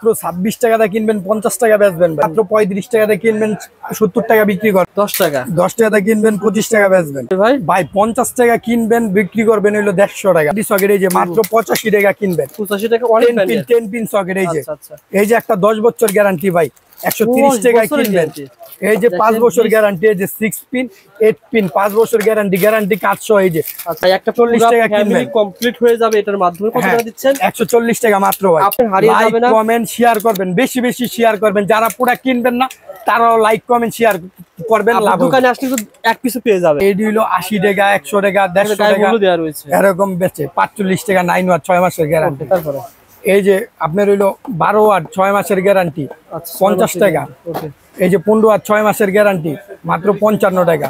26 টাকাতে কিনবেন 50 টাকা বেচবেন, মাত্র 35 টাকাতে কিনবেন 70 টাকা বিক্রি করবেন। 10 টাকাতে কিনবেন 25 টাকা বেচবেন ভাই 50 টাকা কিনবেন বিক্রি করবেন হইলো 150 টাকা। সকেট এই যে মাত্র 85 টাকা কিনবেন, 85 টাকা 10 পিন সকেট এই যে একটা 10 বছর গ্যারান্টি ভাই 130 টাকা কিনবেন। এই যে 5 বছর গ্যারান্টি, এই যে 6 পিন 8 পিন 5 বছর গ্যারান্টি কাটছো। এই যে আচ্ছা একটা 40 টাকা কিনবেন কমপ্লিট হয়ে যাবে, এটার মাধ্যমে কত টাকা দিচ্ছেন? 140 টাকা মাত্র ভাই। আপনি হারিয়ে যাবে না। কমেন্ট শেয়ার করবেন, বেশি বেশি শেয়ার করবেন, যারা প্রোডাক্ট কিনবেন না তারাও লাইক কমেন্ট শেয়ার করবেন। দোকানে আসলে তো এক পিসও পেয়ে যাবে। এই হলো 80 টাকা 100 টাকা 150 টাকা দেয়া রয়েছে এরকম বেচে। 45 টাকা 9 ওয়াট 6 মাসের গ্যারান্টি। তারপরে এই যে আপনার হইলো 12 ওয়াট 6 মাসের গ্যারান্টি 50 টাকা। এই যে 15 ওয়াট 6 মাসের গ্যারান্টি মাত্র 55 টাকা।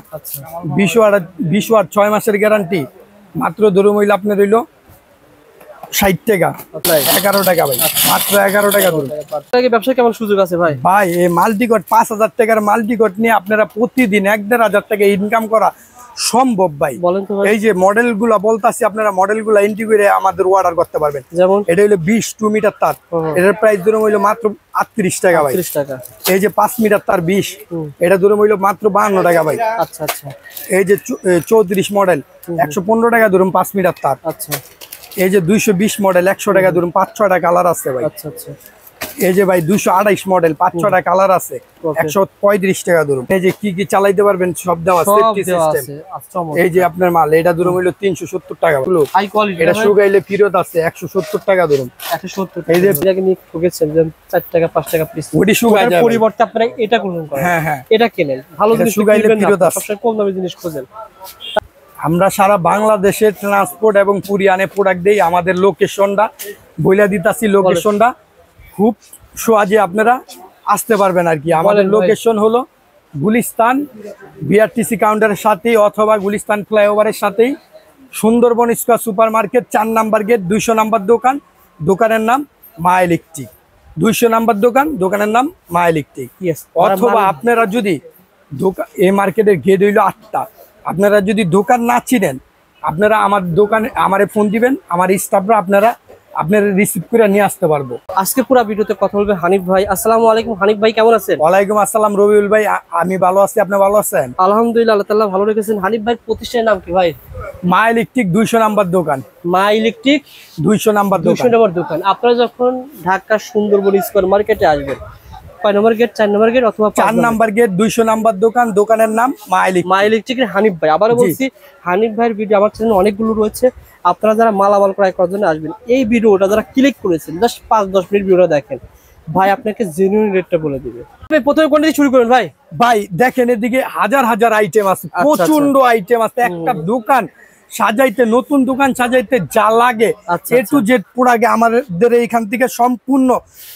20 ওয়াট 6 মাসের গ্যারান্টি মাত্র ধরুন হইলো আপনার হইলো 60 টাকা 11 টাকা ভাই, মাত্র 11 টাকা ধরুন। ব্যবসা কেমন সুযোগ আছে ভাই? ভাই এই মাল্টিকট 5000 টাকার মাল্টিকট নিয়ে আপনারা প্রতিদিন 1-1.5 টাকা ইনকাম করা সম্ভব ভাই। এই যে মডেল গুলা বলতাছি, আপনারা মডেল গুলা এন্ট্রি করে আমাদের অর্ডার করতে পারবেন। যেমন এটা হলো 22 মিটার তার, এটার প্রাইস ধরুন হইলো মাত্র 38 টাকা ভাই। এই যে 5 মিটার তার 20, এটা ধরুন হইলো মাত্র 52 টাকা ভাই। আচ্ছা আচ্ছা। এই যে 34 মডেল 115 টাকা ধরুন 5 মিটার তার। আচ্ছা। এই যে 220 মডেল 100 টাকা ধরুন 5-6টা কালার আছে ভাই। আচ্ছা আচ্ছা। এই যে ভাই 228 মডেল 5-6টা কালার আছে 135 টাকা ধরুন। এই যে কি কি চালাইতে পারবেন সব দেওয়া, সেফটি সিস্টেম। এই যে আপনার মাল এটা ধরুন হইলো 370 টাকা, হাই কোয়ালিটি। এটা শুকাইলে ফেরত আছে 170 টাকা ধরুন। 170 এই যে এটাকে নিয়ে ঠকেছেন যে 4 টাকা 5 টাকা পিস, ওডি শুকাই যাবে, পরিবর্তে আপনারা এটা করুন। হ্যাঁ হ্যাঁ, এটা কেনেন, ভালো জিনিস শুকাইলে ফেরত আছে, সবসময় কম দামি জিনিস খোঁজেন। আমরা সারা বাংলাদেশে ট্রান্সপোর্ট এবং কুরিয়ারে প্রোডাক্ট দেই। আমাদের লোকেশনটা বইলা দিতাছি, লোকেশনটা খুব সহজে আপনারা আসতে পারবেন আর কি। আমাদের লোকেশন হলো গুলিস্তান বিআরটিসি কাউন্টারের সাথেই অথবা গুলিস্তান ফ্লাইওভারের সাথেই Sundarban square super market 4 number gate 200 number দোকান, দোকানের নাম মা ইলেকট্রিক। 200 নাম্বার দোকান, দোকানের নাম মা ইলেকট্রিক। অথবা আপনারা যদি এই মার্কেটের গেট হইলো 8টা, আপনারা যদি দোকান না চিনেন আপনারা আমার দোকানে আমারে ফোন দিবেন, আমার স্টাফরা আপনারা রিসিভ করে নিয়ে আসতে পারবো। আজকে পুরো ভিডিওতে কথা বলবে হানিফ ভাই। আসসালামু আলাইকুম হানিফ ভাই, কেমন আছেন? ওয়ালাইকুম আসসালাম রবিউল ভাই, আমি ভালো আছি, আপনি ভালো আছেন? আলহামদুলিল্লাহ, আল্লাহ তাআলা ভালো রেখেছেন। হানিফ ভাই প্রতিষ্ঠানের নাম কি ভাই? মা ইলেকট্রিক 200 নাম্বার দোকান। মা ইলেকট্রিক 200 নাম্বার দোকান। আপনারা যখন ঢাকা সুন্দরবন স্কয়ার মার্কেটে আসবেন, কয় নম্বর গেট? 4 নম্বর গেট অথবা 4 নাম্বার গেট 200 নাম্বার দোকান, দোকানের নাম মা ইলেকট্রিকের হানিফ ভাই। আবারও বলছি, হানিফ ভাইয়ের ভিডিও আমার চ্যানেলে অনেকগুলো রয়েছে। আপনারা যারা মালামাল ক্রয় করার জন্য আসবেন, এই ভিডিওটা যারা ক্লিক করেছেন জাস্ট 5-10 মিনিট ভিডিওটা দেখেন, ভাই আপনাকে জেনুইন রেটটা বলে দিবে। প্রথমে কোনটা দিয়ে শুরু করেন ভাই? ভাই দেখেন এদিকে হাজার হাজার আইটেম আছে, প্রচন্ড আইটেম আছে। একটা দোকান সাজাইতে, নতুন দোকান সাজাইতে যা লাগে এ টু জেড প্রোডাক্ট আমাদের এইখান থেকে সম্পূর্ণ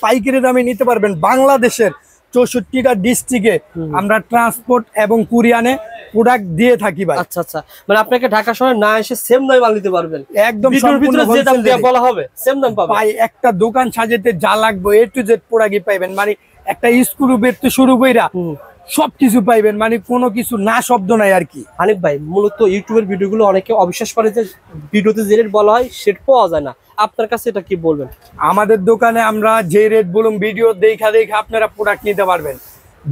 পাইকারি দামে নিতে পারবেন। বাংলাদেশের 64টা ডিস্ট্রিক্টে আমরা ট্রান্সপোর্ট এবং কুরিয়ারে প্রোডাক্ট দিয়ে থাকি ভাই। আচ্ছা আচ্ছা, মানে আপনাকে ঢাকা শহরে না এসে সেম দামে মাল নিতে পারবেন, একদম সম্পূর্ণ যে দাম দেয়া বলা হবে সেম দাম পাবেন ভাই। একটা দোকান সাজাইতে যা লাগবে এ টু জেড প্রোডাক্টই পাইবেন, মানে একটা স্ক্রু বেড থেকে শুরু কইরা সবকিছু পাইবেন, মানে কোনো কিছু না শব্দ নাই আর কি। হানিফ ভাই মূলত ইউটিউবের ভিডিওগুলো অনেকে অবিশ্বাস করে যে ভিডিওতে যে রেট বলা হয় সেটা পাওয়া যায় না, আপনার কাছে এটা কি বলবেন? আমাদের দোকানে আমরা যে রেট বলুন ভিডিও দেখা আপনারা প্রোডাক্ট নিতে পারবেন।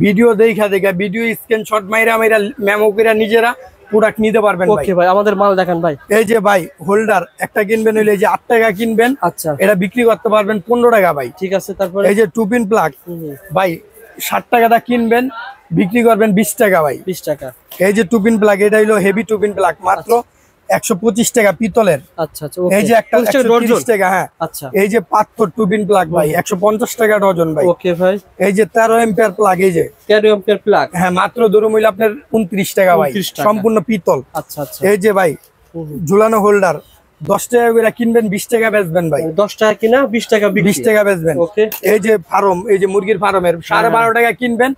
ভিডিও দেখা ভিডিও স্ক্রিনশট মাইরা মেমো করে নিজেরা প্রোডাক্ট নিতে পারবেন। ওকে ভাই, আমাদের মাল দেখান ভাই। এই যে ভাই হোল্ডার একটা কিনবেন হইলে এই যে 8 টাকা কিনবেন, আচ্ছা এটা বিক্রি করতে পারবেন 15 টাকা ভাই। ঠিক আছে, তারপর এই যে টুপিন প্লাগ ভাই 60 টাকাটা কিনবেন বিক্রি করবেন 20 টাকা ভাই। 20 টাকা। এই যে টুপিন প্লাগ, এটা হলো হেভি টুপিন প্লাগ, মাত্র 125 টাকা পিতলের। আচ্ছা আচ্ছা। এই যে একটা 130 টাকা। হ্যাঁ আচ্ছা। এই যে পাথর টুপিন প্লাগ ভাই 150 টাকা ডজন ভাই। ওকে ভাই। এই যে 13 এম্পিয়ার প্লাগ, এই যে 13 এম্পিয়ার প্লাগ, হ্যাঁ মাত্র ধরুন হইলো আপনার 29 টাকা ভাই, সম্পূর্ণ পিতল। আচ্ছা আচ্ছা। এই যে ভাই ঝুলানো হোল্ডার 10 টাকা করে কিনবেন 20 টাকা বেচবেন ভাই। 10 টাকা কিনা 20 টাকা বিক্রি, 20 টাকা বেচবেন। ওকে। এই যে ফার্ম, এই যে মুরগির ফার্মের 12.5 টাকা কিনবেন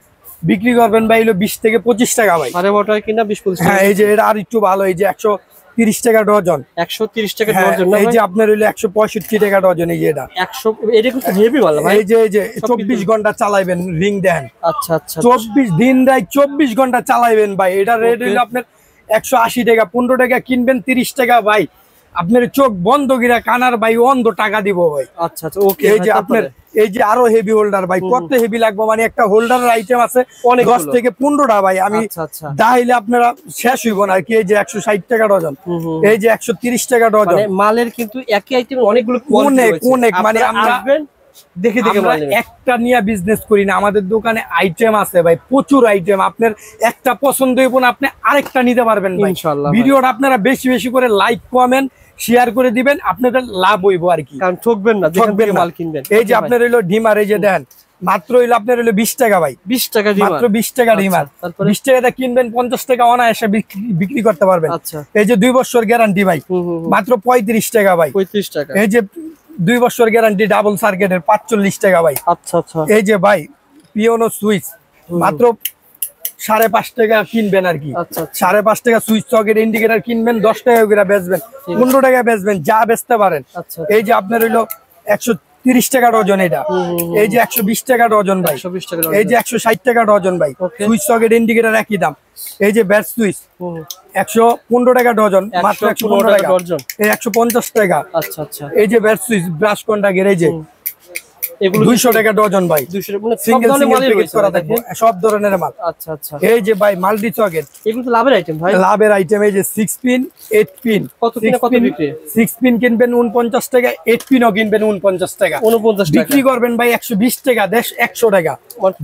বিক্রি করবেন ভাই হলো 20 থেকে 25 টাকা ভাই। 12.5 টাকা কিনা 20-25 টাকা। হ্যাঁ এই যে এটা আর একটু ভালো, এই যে 130 টাকা ডজন। 130 টাকা ডজন। এই যে আপনার হইলো 165 টাকা ডজন। এই যে এটা 100, এটা কিন্তু হেভি মাল ভাই। এই যে 24 ঘন্টা চালাইবেন, রিং দেন। আচ্ছা আচ্ছা। 24 দিন রাত 24 ঘন্টা চালাইবেন ভাই। এটা রেট হইলো আপনার 180 টাকা। 15 টাকা কিনবেন 30 টাকা ভাই। আপনার চোখ বন্ধ গিরা কানার ভাই অন্ধ টাকা দিব ভাই। আচ্ছা আচ্ছা। ওকে। এই যে আপনার এই যে আরো হেভি হোল্ডার ভাই, কত হেভি লাগবে মানে একটা হোল্ডারের আইটেম আছে 10 থেকে 15টা ভাই, আমি দাইলে আপনারা শেষ হইব না আর কি। এই যে 160 টাকা ডজন, এই যে 130 টাকা ডজন, মানে মালের কিন্তু একই আইটেম অনেকগুলো অনেক মানে আমরা দেখে একটা নিয়ে বিজনেস করি না, আমাদের দোকানে আইটেম আছে ভাই, প্রচুর আইটেম। আপনার একটা পছন্দ হইব না, আপনি আরেকটা নিতে পারবেন ভাই। ইনশাআল্লাহ ভিডিওটা আপনারা বেশি বেশি করে লাইক কমেন্ট শেয়ার করে দিবেন, আপনাদের লাভ হইব আর কি, কারণ ঠকবেন না, ঠকবেন মাল কিনবেন। এই যে আপনার হইলো ডিমার, এই যে দেন মাত্র হইলো আপনার হইলো 20 টাকা ভাই, 20 টাকা ডিমার, মাত্র 20 টাকা ডিমার। 20 টাকাটা কিনবেন 50 টাকা অনায়াসে বিক্রি করতে পারবেন। এই যে 2 বছর গ্যারান্টি ভাই, মাত্র 35 টাকা ভাই, 35 টাকা। এই যে 2 বছর গ্যারান্টি ডাবল সার্কিটের 45 টাকা ভাই। আচ্ছা আচ্ছা। এই যে ভাই পিওনো সুইচ মাত্র 5.5 টাকা কিনবেন আর কি। 5.5 টাকা সুইচ সকেট ইন্ডিকেটর কিনবেন, 10 টাকা করে বেচবেন, 15 টাকা বেচবেন, যা বেচতে পারেন। এই যে আপনার হইলো 130 টাকা ডজন, এটা এই যে 120 টাকা ডজন ভাই, এই যে 160 টাকা ডজন ভাই। সুইচ সকেট ইন্ডিকেটর একই দাম। এই যে ব্যাট সুইচ 115 টাকা ডজন, মাত্র 115 টাকা ডজন, এই 150 টাকা। আচ্ছা আচ্ছা। এই যে ব্যাট সুইচ ব্রাশ কন্টাক্টের, এই যে এগুলো 200 টাকা ডজন ভাই, 200 মানে সিঙ্গেল সিঙ্গেল প্যাকেজ করা থাকবে, সব ধরনের মাল। আচ্ছা আচ্ছা। এই যে ভাই মাল্টি সকেট, এগুলো তো লাভের আইটেম ভাই, লাভের আইটেম। এই যে 6 পিন 8 পিন, কত পিন কত বিক্রি? 6 পিন কিনবেন 49 টাকা, 8 পিনও কিনবেন 49 টাকা, 49 টাকা বিক্রি করবেন ভাই 120 টাকা, দেশ 100 টাকা,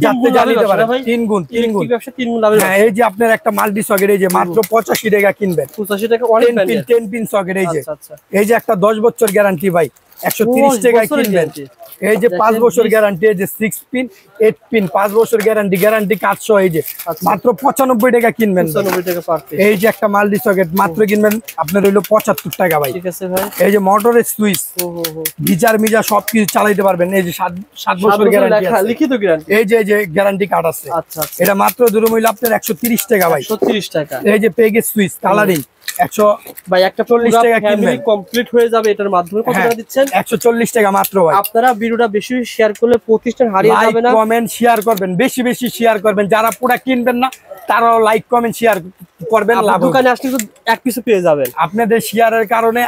যাতে জানিতে পারেন 3 গুণ ব্যবসা 3 গুণ লাভের। হ্যাঁ এই যে আপনার একটা মাল্টি সকেট, এই যে মাত্র 85 টাকা কিনবেন, 85 টাকা অনেক 10 পিন সকেট। এই যে এই যে একটা 10 বছর গ্যারান্টি ভাই, 130 টাকা কিনবেন। এই যে 5 বছর গ্যারান্টি, এই যে 6 পিন 8 পিন 5 বছর গ্যারান্টি, গ্যারান্টি কাটছো। এই যে মাত্র 95 টাকা কিনবেন, 95 টাকা পার পিস। এই যে একটা মাল্টি সকেট মাত্র কিনবেন আপনার হইলো 75 টাকা ভাই। ঠিক আছে ভাই। এই যে মোটরের সুইচ গিজার মিজার সবকিছু চালাইতে পারবেন, এই যে 7 বছর গ্যারান্টি আছে, লিখিত গ্যারান্টি। এই যে গ্যারান্টি কার্ড আছে। আচ্ছা আচ্ছা। এটা মাত্র দুরুম হইলো আপনার 130 টাকা ভাই, 130 টাকা। এই যে পেগের সুইচ কালারিং 100 ভাই, একটা 40 টাকা কিনবেন, কমপ্লিট হয়ে যাবে এটার মাধ্যমে। কত টাকা দিচ্ছেন? 140 টাকা মাত্র ভাই। আপনারা ভিডিওটা বেশি শেয়ার করলে প্রতিষ্ঠান হারিয়ে যাবে না। লাইক কমেন্ট শেয়ার করবেন, বেশি বেশি শেয়ার করবেন, যারা পুরো কিনবেন না তারাও লাইক কমেন্ট শেয়ার করবেন, লাভ দোকানে আসলে তো এক পিসও পেয়ে যাবেন, আপনাদের শেয়ারের কারণে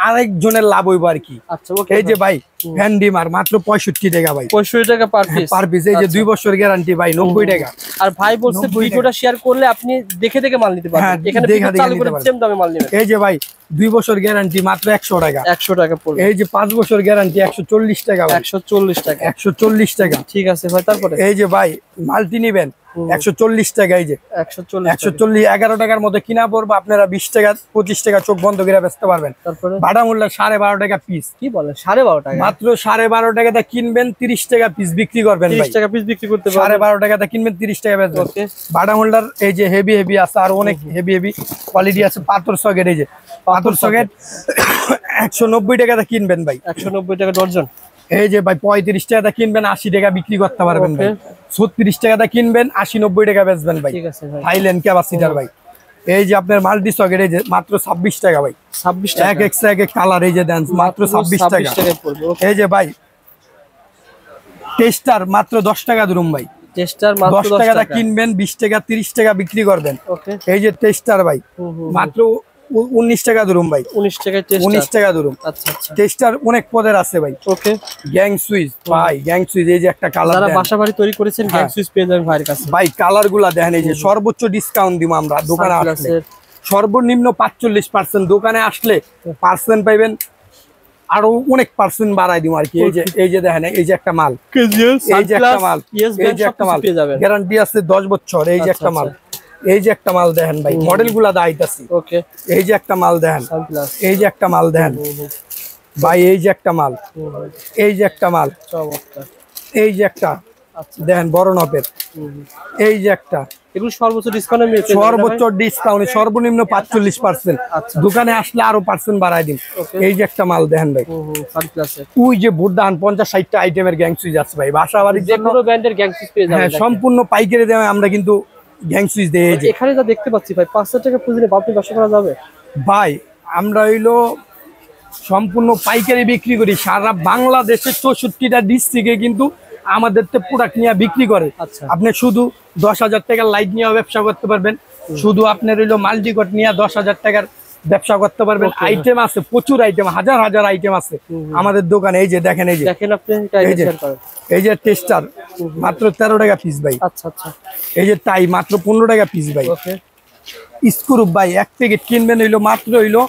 আরেকজনের লাভ হইব আর কি। আচ্ছা ওকে। এই যে ভাই ফ্যান ডিমার মাত্র 65 টাকা ভাই, 65 টাকা পার পিস, পার পিস। এই যে 2 বছর গ্যারান্টি ভাই, 90 টাকা। আর ভাই বলছে ভিডিওটা শেয়ার করলে আপনি দেখে দেখে মাল নিতে পারবেন, এখানে চালু করে সেম দামে মাল নেবেন। এই যে ভাই 2 বছর গ্যারান্টি মাত্র 100 টাকা, 100 টাকা পড়বে। এই যে 5 বছর গ্যারান্টি 140 টাকা, 140 টাকা, 140 টাকা। ঠিক আছে ভাই। তারপরে এই যে ভাই মাল্টি নিবেন 140 টাকা, এই যে 140 11 টাকার মধ্যে কিনা পড়বে, আপনারা 20 টাকা 25 টাকা চোখ বন্ধ করে বেচতে পারবেন। তারপরে বাটা মূল্য 12.5 টাকা পিস। কি বলেন 12.5 টাকা? মাত্র 12.5 টাকাতে কিনবেন, 30 টাকা পিস বিক্রি করবেন ভাই, 30 টাকা পিস বিক্রি করতে পারবেন। 12.5 টাকাতে কিনবেন, 30 টাকা বেচবেন। ওকে। বাটা মূল্যর এই যে হেভি হেভি আছে, আর অনেক হেভি হেভি কোয়ালিটি আছে। পাথর সকেট, এই যে পাথর সকেট 190 টাকাতে কিনবেন ভাই, 190 টাকা ডজন। এই যে ভাই 35 টাকাতে কিনবেন, 80 টাকা বিক্রি করতে পারবেন ভাই। 36 টাকাতে কিনবেন, 80-90 টাকা বেচবেন ভাই। ঠিক আছে ভাই। থাইল্যান্ড ক্যাপাসিটার ভাই। এই যে আপনার মাল্টি সকেট, এই যে মাত্র 26 টাকা ভাই, 26 টাকা। এক এক্সট্রা এক কালার, এই যে দেন মাত্র 26 টাকা। এই যে ভাই টেস্টার মাত্র 10 টাকা ধরুন ভাই, টেস্টার মাত্র 10 টাকাটা কিনবেন, 20 টাকা 30 টাকা বিক্রি করবেন। ওকে। এই যে টেস্টার ভাই মাত্র 19 টাকা ধরুন ভাই, 19 টাকা টেস্টার, 19 টাকা ধরুন। আচ্ছা আচ্ছা। টেস্টার অনেক পদের আছে ভাই। ওকে। গ্যাং সুইচ ভাই, গ্যাং সুইচ এই যে একটা কালার, যারা বাসা বাড়ি তৈরি করেছেন গ্যাং সুইচ পেয়ে যাবেন ভাইয়ের কাছে ভাই। কালার গুলা দেখেন, এই যে সর্বোচ্চ ডিসকাউন্ট দিব আমরা দোকানে আসলে, সর্বনিম্ন 45%, দোকানে আসলে পার্সেন্ট পাইবেন আরো অনেক পার্সেন্ট বাড়াই দিব আর কি। এই যে দেখেন, এই যে একটা মাল, এই যে একটা মাল, এই যে একটা মাল গ্যারান্টি আছে 10 বছর। এই যে একটা মাল, এই যে একটা মাল দেখেন ভাই, মডেল গুলা দাইতাছি। ওকে। এই যে একটা মাল দেখেন, এই যে একটা মাল দেখেন ভাই, এই যে একটা মাল, এই যে একটা মাল, এই যে একটা দেখেন বড় নপের, এই যে একটা। এগুলো সর্বোচ্চ ডিসকাউন্টে মিলছে, সর্বোচ্চ ডিসকাউন্ট, সর্বনিম্ন 45%। দোকানে আসলে আরো পার্সেন্ট বাড়াই দিন। এই যে একটা মাল দেখেন ভাই, ওই যে বুটদান 50-60টা আইটেমের গ্যাং সুইচ আছে ভাই, বাসা বাড়ির জন্য ব্র্যান্ডের গ্যাং সুইচ পেয়ে যাবেন। হ্যাঁ, সম্পূর্ণ পাইকারি দামে আমরা কিন্তু গ্যাং সুইচ দেই। এই যে এখানে যা দেখতে পাচ্ছি ভাই, 500 টাকা পুঁজিলে বাপনি ব্যবসা করা যাবে ভাই। আমরা হইলো সম্পূর্ণ পাইকারি বিক্রি করি, সারা বাংলাদেশের 64টা ডিস্ট্রিক্টে কিন্তু আমাদের তো প্রোডাক্ট নিয়ে বিক্রি করে। আপনি শুধু 10,000 টাকার লাইট নিয়ে ব্যবসা করতে পারবেন, শুধু আপনার হইলো মাল্টিকট নিয়ে 10,000 টাকার ব্যবসা করতে পারবেন। আইটেম আছে, প্রচুর আইটেম, হাজার হাজার আইটেম আছে আমাদের দোকানে। এই যে দেখেন, এই যে দেখেন আপনি এই যে টেস্টার মাত্র 13 টাকা পিস ভাই। আচ্ছা আচ্ছা। এই যে টাই মাত্র 15 টাকা পিস ভাই। স্ক্রু ভাই এক প্যাকেট কিনবেন হইলো মাত্র হইলো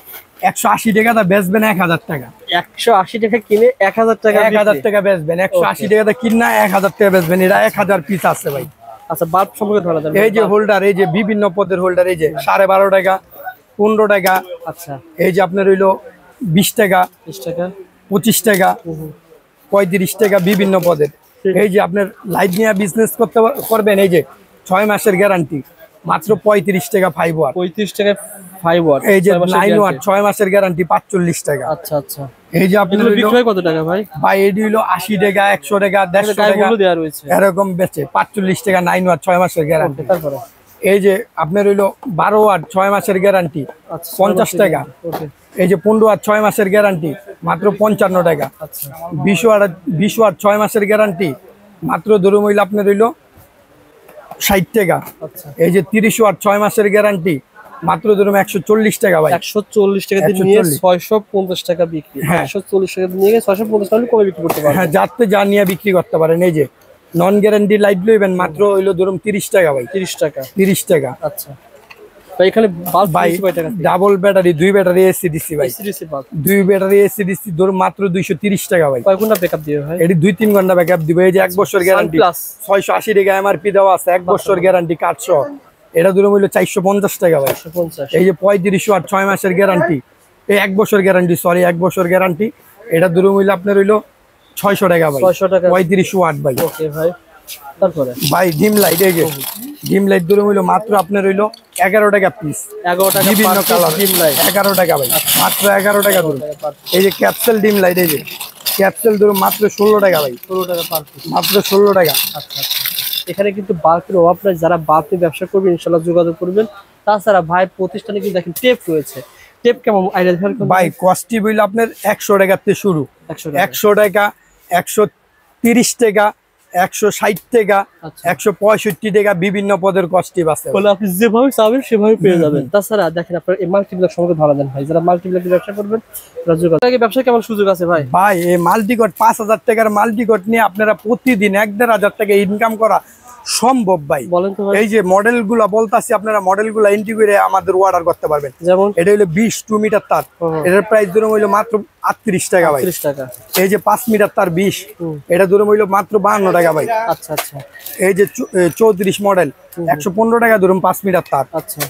180 টাকা, তা বেচবেন 1000 টাকা। 180 টাকা কিনে 1000 টাকা 1000 টাকা বেচবেন, 180 টাকা কিনা 1000 টাকা বেচবেন। এটা 1000 পিস আছে ভাই। আচ্ছা, বাল্ব সম্পর্কে ধরা যাবে। এই যে হোল্ডার, এই যে বিভিন্ন পদের হোল্ডার, এই যে 12.5 টাকা, 15 টাকা। আচ্ছা, এই যে আপনার হইলো 20 টাকা, 20 টাকা, 25 টাকা, 35 টাকা, বিভিন্ন পদের। এই যে আপনার লাইট নিয়ে বিজনেস করবেন, এই যে 6 মাসের গ্যারান্টি মাত্র 35 টাকা 5 ওয়াট। 35 টাকা 5 ওয়াট। এই যে 9 ওয়াট 6 মাসের গ্যারান্টি 45 টাকা। আচ্ছা আচ্ছা। এই যে আপনার বিক্রয় কত টাকা ভাই? ভাই এডি হলো 80 টাকা, 100 টাকা, 150 টাকা দেয়া রয়েছে এরকম বেচে। 45 টাকা 9 ওয়াট 6 মাসের গ্যারান্টি। তারপরে এই যে আপনার হইলো 12 ওয়াট 6 মাসের গ্যারান্টি 50 টাকা। এই যে 15 ওয়াট 6 মাসের গ্যারান্টি মাত্র 55 টাকা। 20 ওয়াট 6 মাসের গ্যারান্টি মাত্র ধরুন হইলো আপনার হইলো 60 টাকা। এই যে 30 ওয়াট 6 মাসের গ্যারান্টি মাত্র ধরুন 140 টাকা ভাই। 140 টাকা দিয়ে নিয়ে 650 টাকা বিক্রি। 140 টাকা দিয়ে নিয়ে 650 টাকা কমে বিক্রি করতে পারবেন। হ্যাঁ, যাতে যা নিয়ে বিক্রি করতে পারেন। এই যে নন গ্যারান্টি লাইট লইবেন মাত্র হইলো ধরুন 30 টাকা ভাই। 30 টাকা। 30 টাকা। আচ্ছা ভাই, এখানে বাল্ব ভাই কয় টাকা? ডাবল ব্যাটারি, 2 ব্যাটারি এসিডিসি ভাই। এসিডিসি বাল্ব 2 ব্যাটারি এসিডিসি ধরুন মাত্র 230 টাকা ভাই। কয় ঘন্টা ব্যাকআপ দিবে ভাই? এটি 2-3 ঘন্টা ব্যাকআপ দিবে। এই যে 1 বছর গ্যারান্টি, 680 টাকা এমআরপি দেওয়া আছে, 1 বছর গ্যারান্টি কার্ড সহ। এটা ধরুন হইলো 450 টাকা ভাই। 150। এই যে 35 ওয়াট 6 মাসের গ্যারান্টি, এই 1 বছর গ্যারান্টি, সরি 1 বছর গ্যারান্টি। এটা ধরুন হইলো আপনার হইলো 600 টাকা ভাই। 600 টাকা 35 ওয়াট ভাই। ওকে ভাই। তারপরে ভাই ডিম লাইট, এই যে ডিম লাইট ধরুন হইলো মাত্র আপনার হইলো 11 টাকা পিস। 11 টাকা বিভিন্ন কালার ডিম লাইট 11 টাকা ভাই, মাত্র 11 টাকা ধরুন। এই যে ক্যাপসুল ডিম লাইট, এই যে ক্যাপসুল ধরুন মাত্র 16 টাকা ভাই। 16 টাকা পার পিস, মাত্র 16 টাকা। আচ্ছা আচ্ছা। এখানে কিন্তু বাল্বের অভাব নাই, যারা বাল্ব নিয়ে ব্যবসা করবেন ইনশাআল্লাহ যোগাযোগ করবেন। তাছাড়া ভাই প্রতিষ্ঠানে কিন্তু দেখেন টেপ রয়েছে। টেপ কেমন আইডিয়া দেখার ভাই কস্টি বইলে আপনার 100 টাকাতে শুরু। 100 টাকা, 130 টাকা, 160 টাকা, 165 টাকা, বিভিন্ন পদের কস্টিভ আছে। বলে আপনি যেভাবে চাবেন সেভাবে পেয়ে যাবেন। তাছাড়া দেখেন আপনার এই মাল্টিপ্লেক্স সম্পর্কে ধারণা দেন ভাই, যারা মাল্টিপ্লেক্স ব্যবসা করবেন ব্যবসা কেমন সুযোগ আছে ভাই? ভাই এই মাল্টিকট 5000 টাকার মাল্টিকট নিয়ে আপনারা প্রতিদিন 1-1.5 টাকা ইনকাম করা সম্ভব ভাই। বলেন তো ভাই। এই যে মডেল গুলা বলতাছি, আপনারা মডেল গুলা এন্ট্রি করে আমাদের অর্ডার করতে পারবেন। যেমন এটা হলো 20 2 মিটার তার, এটার প্রাইস ধরুন হইলো মাত্র 38 টাকা ভাই। 30 টাকা। এই যে 5 মিটার তার 20, এটা ধরুন হইলো মাত্র 52 টাকা ভাই। আচ্ছা আচ্ছা। এই যে 34 মডেল 115 টাকা ধরুন 5 মিটার তার। আচ্ছা।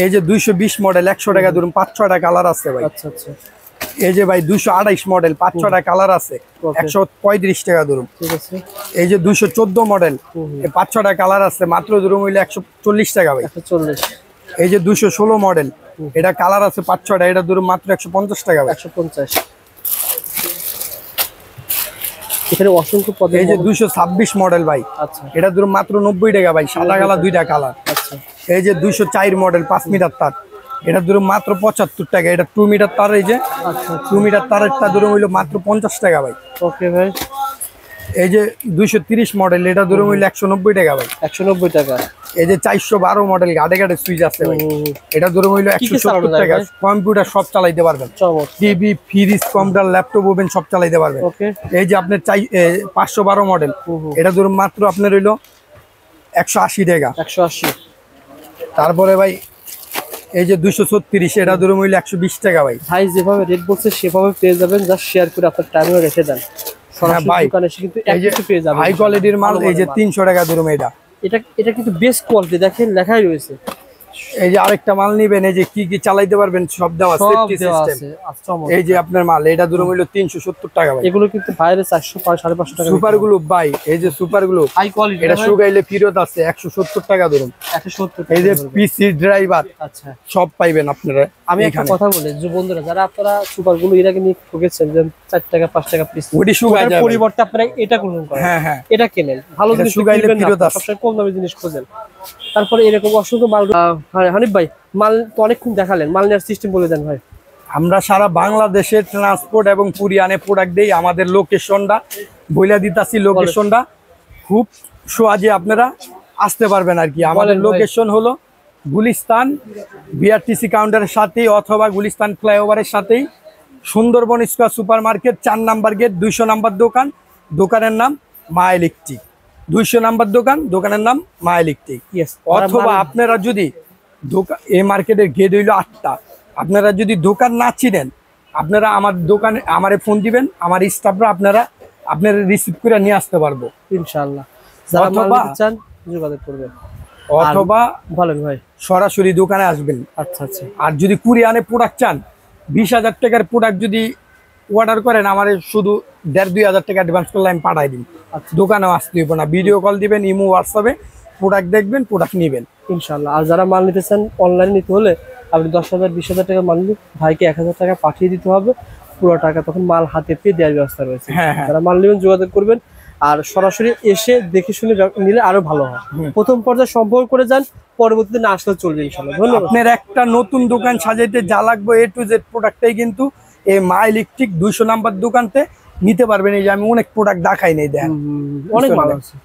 এই যে 220 মডেল 100 টাকা ধরুন 5-6টা কালার আছে ভাই। আচ্ছা আচ্ছা। এই যে ভাই 228 মডেল 5-6টা কালার আছে, 135 টাকা ধরুন। ঠিক আছে। এই যে 214 মডেল 5-6টা কালার আছে, মাত্র ধরুন হইলো 140 টাকা ভাই। 140। এই যে 216 মডেল, এটা কালার আছে 5-6টা, এটা ধরুন মাত্র 150 টাকা ভাই। 150। এখানে অসংখ্য পদ। এই যে 226 মডেল ভাই, আচ্ছা, এটা ধরুন মাত্র 90 টাকা ভাই, সাদা কালার 2টা কালার। আচ্ছা। এই যে 204 মডেল 5 মিটার তার, এটা ধরুন মাত্র 75 টাকা। এটা 2 মিটার তার, এই যে 2 মিটার তারেরটা ধরুন হইলো মাত্র 50 টাকা ভাই। ওকে ভাই। এই যে 230 মডেল, এটা ধরুন হইলো 190 টাকা ভাই। 190 টাকা। এই যে 412 মডেল গাড়ে গাড়ে সুইচ আছে ভাই, এটা ধরুন হইলো 170 টাকা। কম্পিউটার সব চালাইতে পারবেন, TV, fridge, computer, laptop, oven সব চালাইতে পারবেন। এই যে আপনার 512 মডেল, এটা ধরুন মাত্র আপনার হইলো 180 টাকা। 180। তারপরে ভাই এই যে 236, এটা ধরুন হইলো 120 টাকা ভাই। ভাই যেভাবে রেট বলছে সেভাবে পেয়ে যাবেন, জাস্ট শেয়ার করে আপনার টাইমে রেখে দেন। ভাই হাই কোয়ালিটির মাল। এই যে 300 টাকা ধরুন, এটা কিন্তু বেস্ট কোয়ালিটি, দেখেন লেখাই রয়েছে। এই যে আরেকটা মাল নিবেন, এই যে কি কি চালাইতে পারবেন সব দেওয়া, সেফটি সিস্টেম। এই যে আপনার মাল, এটা ধরুন হইলো 370 টাকা ভাই। এগুলো কিন্তু বাইরে 400 550 টাকা। সুপার গুলো ভাই, এই যে সুপার গুলো হাই কোয়ালিটি, এটা শুকাইলে ফেরত আছে 170 টাকা ধরুন। 170। এই যে পিসি ড্রাইভার, আচ্ছা, সব পাইবেন আপনারা। আমি একটা কথা বলি যে বন্ধুরা, যারা আপনারা সুপার গুলো এর আগে নিয়ে ঠকেছেন যে 4 টাকা 5 টাকা পিস, ওটি শুকায় যায়, পরিবর্তে আপনারা এটা গ্রহণ করেন। হ্যাঁ হ্যাঁ, এটা কেনেন, ভালো জিনিস শুকাইলে ফেরত আছে, সবসময় কম দামি জিনিস খোঁজেন। তারপরে এরকম অসংখ্য মাল। হানিফ ভাই, মাল তো অনেকক্ষণ দেখালেন, মাল নেওয়ার সিস্টেম বলে দেন ভাই। আমরা সারা বাংলাদেশে ট্রান্সপোর্ট এবং কুরিয়ারে প্রোডাক্ট দেই। আমাদের লোকেশনটা বইলা দিতাছি, লোকেশনটা খুব সহজে আপনারা আসতে পারবেন আর কি। আমাদের লোকেশন হলো গুলিস্তান বিআরটিসি কাউন্টারের সাথেই অথবা গুলিস্তান ফ্লাইওভারের সাথেই Sundarban square super market 4 number gate 200 number দোকান, দোকানের নাম মা ইলেকট্রিক। 200 নাম্বার দোকান, দোকানের নাম মা ইলেকট্রিক। ইয়েস, অথবা আপনারা যদি দোকান, এই মার্কেটের গেট হইল 8টা, আপনারা যদি দোকান না চিনেন আপনারা আমার দোকানে আমারে ফোন দিবেন, আমার স্টাফরা আপনারা রিসিভ করে নিয়ে আসতে পারবো ইনশাআল্লাহ। যারা মাল অথবা- নিতে চান যোগাযোগ করবেন। অথবা বলেন ভাই। সরাসরি দোকানে আসবেন। আচ্ছা আচ্ছা, আর যদি কুরিয়ানে প্রোডাক্ট চান, 20,000 টাকার প্রোডাক্ট যদি অর্ডার করেন আমার শুধু 1,500-2,000 টাকা অ্যাডভান্স করলে আমি পাঠাই দিন। আচ্ছা। দোকানেও আসতে হইব না, ভিডিও কল দিবেন, ইমো হোয়াটসঅ্যাপে প্রোডাক্ট দেখবেন, প্রোডাক্ট নেবেন ইনশাআল্লাহ। আর যারা মাল নিতে চান অনলাইনে নিতে হলে আপনি 10,000-20,000 টাকা মাল নিলে ভাইকে 1,000 টাকা পাঠিয়ে দিতে হবে, পুরো টাকা তখন মাল হাতে পেয়ে দেওয়ার ব্যবস্থা রয়েছে। হ্যাঁ, হ্যাঁ। যারা মাল নেবেন যোগাযোগ করবেন, আর সরাসরি এসে দেখে শুনে নিলে আরো ভালো হয়। প্রথম পর্যায়ে সম্পর্ক করে যান, পরবর্তীতে না আসলে চলবে ইনশাআল্লাহ। ধন্যবাদ। আপনার একটা নতুন দোকান সাজাইতে যা লাগবে A to Z প্রোডাক্টটাই কিন্তু এই মা ইলেকট্রিক 200 নাম্বার দোকানতে নিতে পারবেন। এই যে আমি অনেক প্রোডাক্ট দেখাই নাই, দেখেন অনেক মাল আছে।